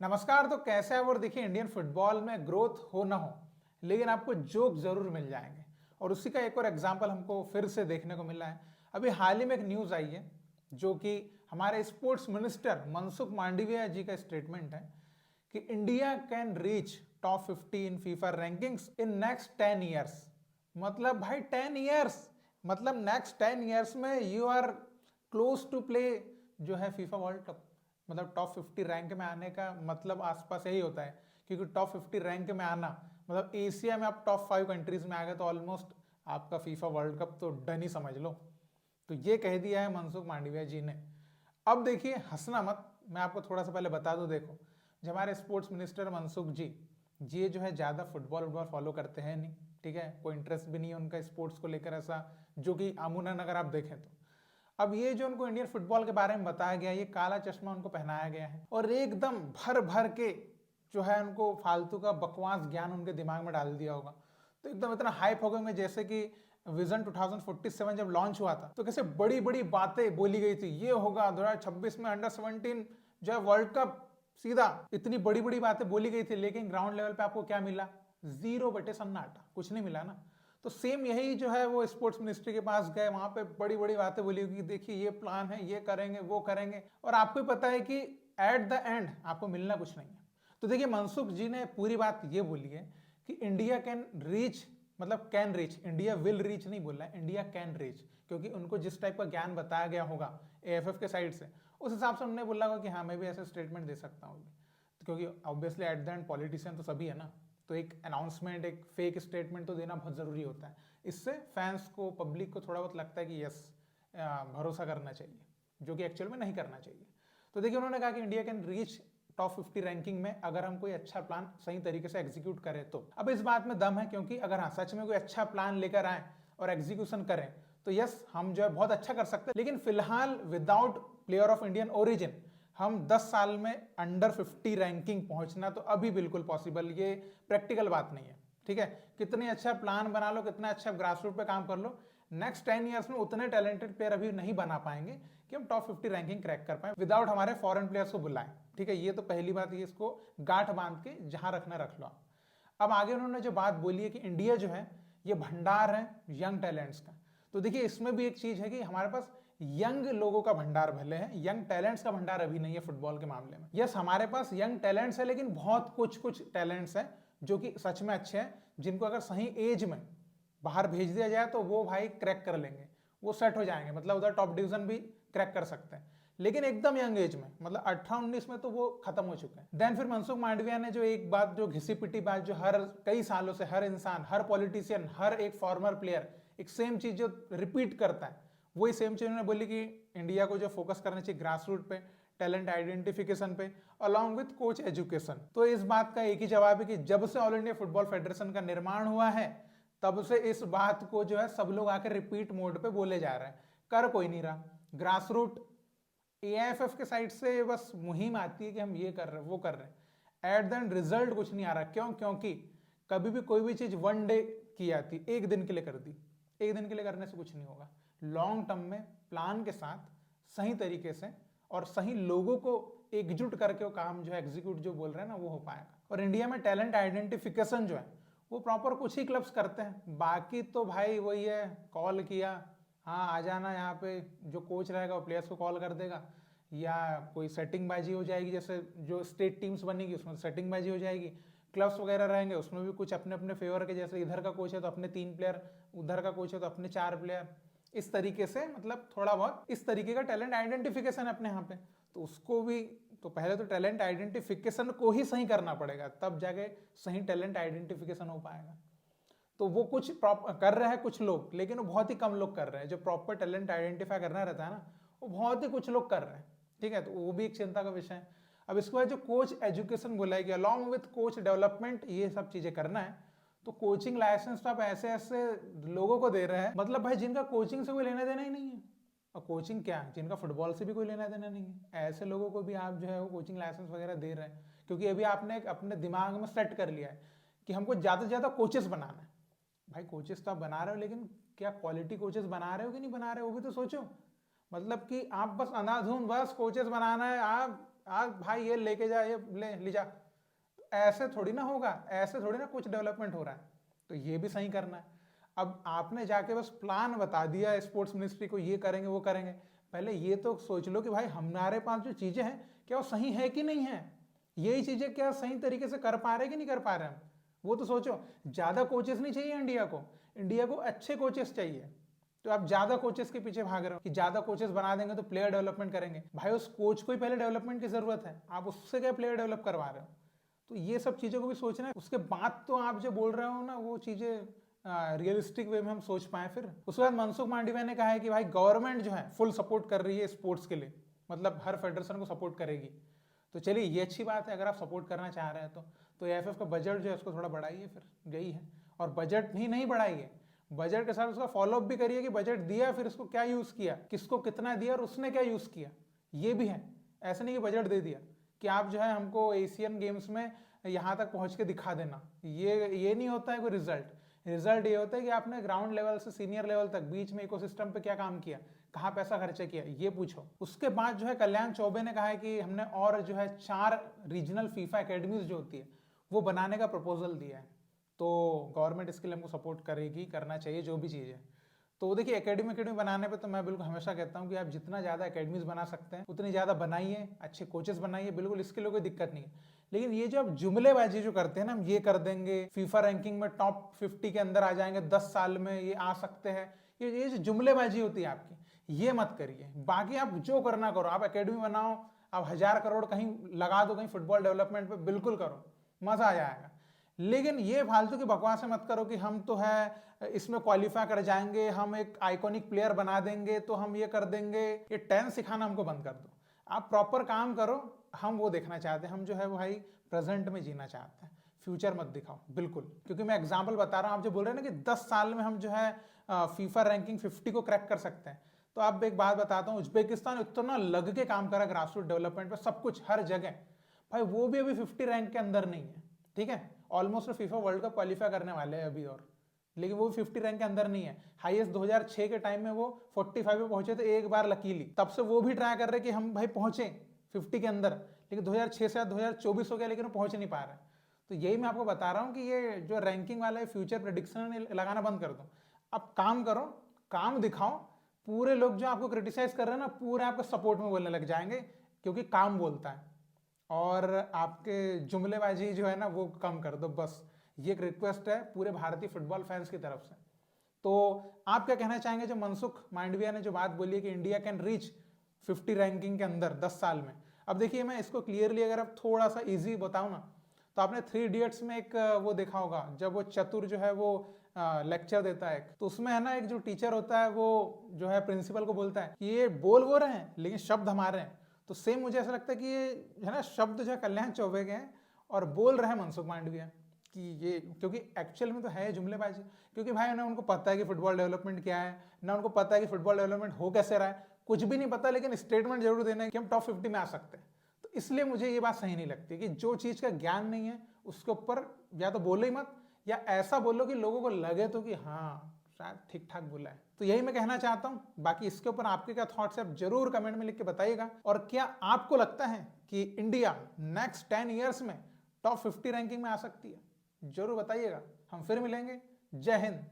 नमस्कार। तो कैसे है और देखिए, इंडियन फुटबॉल में ग्रोथ हो ना हो, लेकिन आपको जोक जरूर मिल जाएंगे। और उसी का एक और एग्जांपल हमको फिर से देखने को मिला है। अभी हाल ही में एक न्यूज आई है जो कि हमारे स्पोर्ट्स मिनिस्टर मनसुख मांडविया जी का स्टेटमेंट है कि India can reach top 50 in FIFA rankings in next 10 years. मतलब भाई 10 ईयर्स, मतलब नेक्स्ट 10 ईयर्स में you are close to play जो है फीफा वर्ल्ड कप। मतलब टॉप 50 रैंक में आने का मतलब आसपास यही होता है, क्योंकि टॉप 50 रैंक में आना मतलब एशिया में आप टॉप 5 कंट्रीज में आ गए तो ऑलमोस्ट आपका फीफा वर्ल्ड कप तो डन ही समझ लो। तो ये कह दिया है मनसुख मांडविया जी ने। अब देखिए, हंसना मत, मैं आपको थोड़ा सा पहले बता दूं। देखो, जो हमारे स्पोर्ट्स मिनिस्टर मनसुख जी, ये जो है ज़्यादा फुटबॉल फॉलो करते हैं नहीं, ठीक है। कोई इंटरेस्ट भी नहीं है उनका स्पोर्ट्स को लेकर ऐसा, जो कि अमूनन अगर आप देखें तो। अब ये जो उनको इंडियन फुटबॉल के बारे में बताया गया, ये काला चश्मा उनको पहनाया गया है और एकदम भर भर के जो है उनको फालतू का बकवास ज्ञान उनके दिमाग में डाल दिया होगा। तो एकदम इतना हाइप हो गए होंगे, जैसे कि विजन 2047 जब लॉन्च हुआ था तो कैसे बड़ी बड़ी बातें बोली गई थी, ये होगा 2026 में अंडर 17 जो है वर्ल्ड कप, सीधा इतनी बड़ी बड़ी बातें बोली गई थी। लेकिन ग्राउंड लेवल पे आपको क्या मिला? जीरो बटे सन्नाटा, कुछ नहीं मिला ना। तो सेम यही जो है वो स्पोर्ट्स मिनिस्ट्री के पास गए, वहां पे बड़ी बड़ी बातें बोली होगी, देखिए ये प्लान है, ये करेंगे वो करेंगे, और आपको पता है कि एट द एंड आपको मिलना कुछ नहीं है। तो देखिए, मनसुख जी ने पूरी बात ये बोली है कि इंडिया कैन रीच, मतलब can reach, India will reach नहीं बोल रहा है, इंडिया कैन रीच। क्योंकि उनको जिस टाइप का ज्ञान बताया गया होगा एएफएफ के साइड से, उस हिसाब से उन्होंने बोला होगा कि हाँ मैं भी ऐसे स्टेटमेंट दे सकता हूँ। क्योंकि obviously at the end politician तो सभी है ना, तो एक अनाउंसमेंट, एक फेक स्टेटमेंट तो देना बहुत ज़रूरी होता है। इससे फैंस को, पब्लिक को थोड़ा बहुत लगता है कि यस, भरोसा करना चाहिए, जो कि एक्चुअल में नहीं करना चाहिए। तो देखिए, उन्होंने कहा कि India can reach top 50 ranking में अगर हम कोई अच्छा प्लान सही तरीके से एग्जीक्यूट करें तो। अब इस बात में दम है, क्योंकि अगर हाँ सच में कोई अच्छा प्लान लेकर आए और एग्जीक्यूशन करें तो यस, हम जो है बहुत अच्छा कर सकते हैं। लेकिन फिलहाल without player of Indian origin हम 10 साल में अंडर 50 रैंकिंग पहुंचना तो अभी बिल्कुल पॉसिबल, ये प्रैक्टिकल बात नहीं है, ठीक है। कितने अच्छा प्लान बना लो, कितना अच्छा ग्रास रूट पे काम कर लो, नेक्स्ट 10 ईयर्स में उतने टैलेंटेड प्लेयर अभी नहीं बना पाएंगे कि हम टॉप 50 रैंकिंग क्रैक कर पाए विदाउट हमारे फॉरेन प्लेयर्स को बुलाएं, ठीक है। ये तो पहली बात, ये इसको गांठ बांध के जहां रखना रख लो आप। अब आगे उन्होंने जो बात बोली है कि इंडिया जो है ये भंडार है यंग टैलेंट्स का। तो देखिए, इसमें भी एक चीज है कि हमारे पास यंग लोगों का भंडार भले है, यंग टैलेंट्स का भंडार अभी नहीं है फुटबॉल के मामले में। यस, हमारे पास यंग टैलेंट्स है, लेकिन बहुत कुछ कुछ टैलेंट्स हैं जो कि सच में अच्छे हैं, जिनको अगर सही एज में बाहर भेज दिया जाए तो वो भाई क्रैक कर लेंगे, वो सेट हो जाएंगे, मतलब उधर टॉप डिवीजन भी क्रैक कर सकते हैं। लेकिन एकदम यंग एज में, मतलब 18-19 में तो वो खत्म हो चुके हैं। देन फिर मनसुख मांडविया ने जो एक बात, जो घिसी पिटी बात, जो हर कई सालों से हर इंसान, हर पॉलिटिशियन, हर एक फॉर्मर प्लेयर एक सेम चीज जो रिपीट करता है, वही सेम चीज उन्होंने बोली कि इंडिया को जो फोकस करना चाहिए ग्रास रूट पे, टैलेंट आइडेंटिफिकेशन पे, अलॉन्ग विथ कोच एजुकेशन। तो इस बात का एक ही जवाब है कि जब से ऑल इंडिया फुटबॉल फेडरेशन का निर्माण हुआ है, तब से इस बात को जो है सब लोग आकर रिपीट मोड पे बोले जा रहे हैं, कर कोई नहीं रहा। ग्रास रूट एआईएफएफ के साइड से बस मुहिम आती है कि हम ये कर रहे हैं वो कर रहे हैं, एट द एंड रिजल्ट कुछ नहीं आ रहा। क्यों? क्योंकि कभी भी कोई भी चीज वन डे की आती, एक दिन के लिए कर दी, एक दिन के लिए करने से कुछ नहीं होगा। लॉन्ग टर्म में प्लान के साथ सही तरीके से और सही लोगों को एकजुट करके वो काम जो है एग्जीक्यूट जो बोल रहे हैं ना, वो हो पाएगा। और इंडिया में टैलेंट आइडेंटिफिकेशन जो है वो प्रॉपर कुछ ही क्लब्स करते हैं, बाकी तो भाई वही है, कॉल किया, हाँ आ जाना यहाँ पे, जो कोच रहेगा वो प्लेयर्स को कॉल कर देगा, या कोई सेटिंग बाजी हो जाएगी, जैसे जो स्टेट टीम्स बनेगी उसमें सेटिंग बाजी हो जाएगी। क्लब्स वगैरह रहेंगे उसमें भी कुछ अपने अपने फेवर के, जैसे इधर का कोच है तो अपने 3 प्लेयर, उधर का कोच है तो अपने 4 प्लेयर, इस तरीके से, मतलब थोड़ा बहुत इस तरीके का टैलेंट आइडेंटिफिकेशन है अपने यहाँ पे। तो उसको भी, तो पहले तो टैलेंट आइडेंटिफिकेशन को ही सही करना पड़ेगा, तब जाके सही टैलेंट आइडेंटिफिकेशन हो पाएगा। तो वो कुछ कर रहे हैं कुछ लोग, लेकिन वो बहुत ही कम लोग कर रहे हैं। जो प्रॉपर टैलेंट आइडेंटिफाई करना रहता है ना, वो बहुत ही कुछ लोग कर रहे हैं, ठीक है। तो वो भी एक चिंता का विषय है। अब इसके बाद जो कोच एजुकेशन बोला है कि अलॉन्ग विथ कोच डेवलपमेंट, ये सब चीजें करना है। तो कोचिंग लाइसेंस तो आप ऐसे ऐसे लोगों को दे रहे हैं, मतलब भाई जिनका कोचिंग से कोई लेना देना ही नहीं है। और कोचिंग क्या है, जिनका फुटबॉल से भी कोई लेना देना नहीं है, ऐसे लोगों को भी आप जो है वो कोचिंग लाइसेंस वगैरह दे रहे हैं। क्योंकि अभी आपने अपने दिमाग में सेट कर लिया है कि हमको ज्यादा से ज्यादा कोचेस बनाना है। भाई कोचेस तो आप बना रहे हो, लेकिन क्या क्वालिटी कोचेस बना रहे हो कि नहीं बना रहे हो, वो भी तो सोचो। मतलब कि आप बस अंधाधुंध बस कोचेस बनाना है, आप आज भाई ये लेके जा, ये ले जा, ऐसे थोड़ी ना होगा, ऐसे थोड़ी ना कुछ डेवलपमेंट हो रहा है। तो ये भी सही करना है। अब आपने जाके बस प्लान बता दिया स्पोर्ट्स मिनिस्ट्री को, ये करेंगे वो करेंगे, पहले ये तो सोच लो कि भाई हमारे पास जो चीजें हैं क्या वो सही है कि नहीं है, यही चीजें क्या सही तरीके से कर पा रहे कि नहीं कर पा रहे हम, वो तो सोचो। ज्यादा कोचेस नहीं चाहिए इंडिया को अच्छे कोचेस चाहिए। तो आप ज्यादा कोचेस के पीछे भाग रहे हो कि ज्यादा कोचेस बना देंगे तो प्लेयर डेवलपमेंट करेंगे। भाई उस कोच को ही पहले डेवलपमेंट की जरूरत है, आप उससे क्या प्लेयर डेवलप करवा रहे हो। तो ये सब चीजों को भी सोचना है। उसके बाद तो आप जो बोल रहे हो ना वो चीजें रियलिस्टिक वे में हम सोच पाए। फिर उसके बाद मनसुख मांडविया ने कहा है कि भाई गवर्नमेंट जो है फुल सपोर्ट कर रही है स्पोर्ट्स के लिए, मतलब हर फेडरेशन को सपोर्ट करेगी। तो चलिए ये अच्छी बात है, अगर आप सपोर्ट करना चाह रहे हैं तो एएफएफ का बजट जो है उसको थोड़ा बढ़ाइए, फिर यही है। और बजट ही नहीं बढ़ाइए, बजट के साथ उसका फॉलोअप भी करिए कि बजट दिया फिर इसको क्या यूज किया, किसको कितना दिया और उसने क्या यूज किया, ये भी है। ऐसे नहीं कि बजट दे दिया कि आप जो है हमको एशियन गेम्स में यहाँ तक पहुंच के दिखा देना, ये नहीं होता है कोई रिजल्ट ये होता है कि आपने ग्राउंड लेवल से सीनियर लेवल तक बीच में इकोसिस्टम पे क्या काम किया, कहाँ पैसा खर्चा किया, ये पूछो। उसके बाद जो है कल्याण चौबे ने कहा है कि हमने और जो है 4 रीजनल फीफा एकेडमीज जो होती है वो बनाने का प्रपोजल दिया है। तो गवर्नमेंट इसके लिए हमको सपोर्ट करेगी, करना चाहिए जो भी चीज़ है। तो देखिए एकेडमी बनाने पे तो मैं बिल्कुल हमेशा कहता हूँ कि आप जितना ज़्यादा एकेडमीज बना सकते हैं उतनी ज़्यादा बनाइए, अच्छे कोचेस बनाइए, बिल्कुल इसके लिए कोई दिक्कत नहीं है। लेकिन ये जो आप जुमलेबाजी जो करते हैं ना, हम ये कर देंगे, फीफा रैंकिंग में टॉप 50 के अंदर आ जाएंगे 10 साल में, ये आ सकते हैं, ये जो जुमलेबाजी होती है आपकी, ये मत करिए। बाकी आप जो करना करो, आप एकेडमी बनाओ, आप 1000 करोड़ कहीं लगा दो कहीं फुटबॉल डेवलपमेंट पे, बिल्कुल करो, मजा आ जाएगा। लेकिन ये फालतू की बकवास मत करो कि हम तो है इसमें क्वालिफाई कर जाएंगे, हम एक आइकॉनिक प्लेयर बना देंगे, तो हम ये कर देंगे। ये 10 सिखाना हमको बंद कर दो, आप प्रॉपर काम करो। हम वो देखना चाहते हैं, हम जो है वो भाई प्रेजेंट में जीना चाहते हैं, फ्यूचर मत दिखाओ बिल्कुल। क्योंकि मैं एग्जांपल बता रहा हूँ, आप जो बोल रहे हैं ना कि 10 साल में हम जो है फीफा रैंकिंग 50 को क्रैक कर सकते हैं, तो आप एक बात बताता हूँ, उज्बेकिस्तान इतना लग के काम करा ग्रास रूट डेवलपमेंट पर, सब कुछ हर जगह, भाई वो भी अभी 50 रैंक के अंदर नहीं है, ठीक है। Almost FIFA world cup qualify करने वाले हैं अभी, और लेकिन वो 50 रैंक के अंदर नहीं है। हाईएस्ट 2006 के टाइम में वो 45 पे पहुंचे थे एक बार लकीली, तब से वो भी ट्राई कर रहे कि हम भाई पहुंचे 50 के अंदर, लेकिन 2006 से 2024 हो गया लेकिन वो पहुंच नहीं पा रहे। तो यही मैं आपको बता रहा हूँ कि ये जो रैंकिंग वाला फ्यूचर प्रेडिक्शन लगाना बंद कर दो, अब काम करो, काम दिखाओ। पूरे लोग जो आपको क्रिटिसाइज कर रहे हैं ना, पूरे आपको सपोर्ट में बोलने लग जाएंगे, क्योंकि काम बोलता है। और आपके जुमलेबाजी जो है ना वो कम कर दो, बस ये एक रिक्वेस्ट है पूरे भारतीय फुटबॉल फैंस की तरफ से। तो आप क्या कहना चाहेंगे जो मनसुख मांडविया ने जो बात बोली है कि इंडिया कैन रीच 50 रैंकिंग के अंदर 10 साल में। अब देखिए मैं इसको क्लियरली अगर आप थोड़ा सा इजी बताऊं ना, तो आपने 3 इडियट्स में एक वो देखा होगा, जब वो चतुर जो है वो लेक्चर देता है, तो उसमें है ना एक जो टीचर होता है वो जो है प्रिंसिपल को बोलता है कि ये बोल वो रहे हैं लेकिन शब्द हमारे हैं। तो सेम मुझे ऐसा लगता है कि ये है ना शब्द जो है कल्याण चौबे के हैं और बोल रहे हैं मनसुख मांडविया कि ये, क्योंकि एक्चुअल में तो है जुमलेबाजी। क्योंकि भाई ना उनको पता है कि फुटबॉल डेवलपमेंट क्या है, ना उनको पता है कि फुटबॉल डेवलपमेंट हो कैसे रहा है, कुछ भी नहीं पता, लेकिन स्टेटमेंट जरूर देना है कि हम टॉप 50 में आ सकते हैं। तो इसलिए मुझे ये बात सही नहीं लगती कि जो चीज़ का ज्ञान नहीं है उसके ऊपर या तो बोलो ही मत, या ऐसा बोलो कि लोगों को लगे तो कि हाँ शायद ठीक ठाक बोला है। तो यही मैं कहना चाहता हूं। बाकी इसके ऊपर आपके क्या थॉट्स है आप जरूर कमेंट में लिख के बताइएगा। और क्या आपको लगता है कि इंडिया नेक्स्ट 10 ईयर्स में टॉप 50 रैंकिंग में आ सकती है, जरूर बताइएगा। हम फिर मिलेंगे। जय हिंद।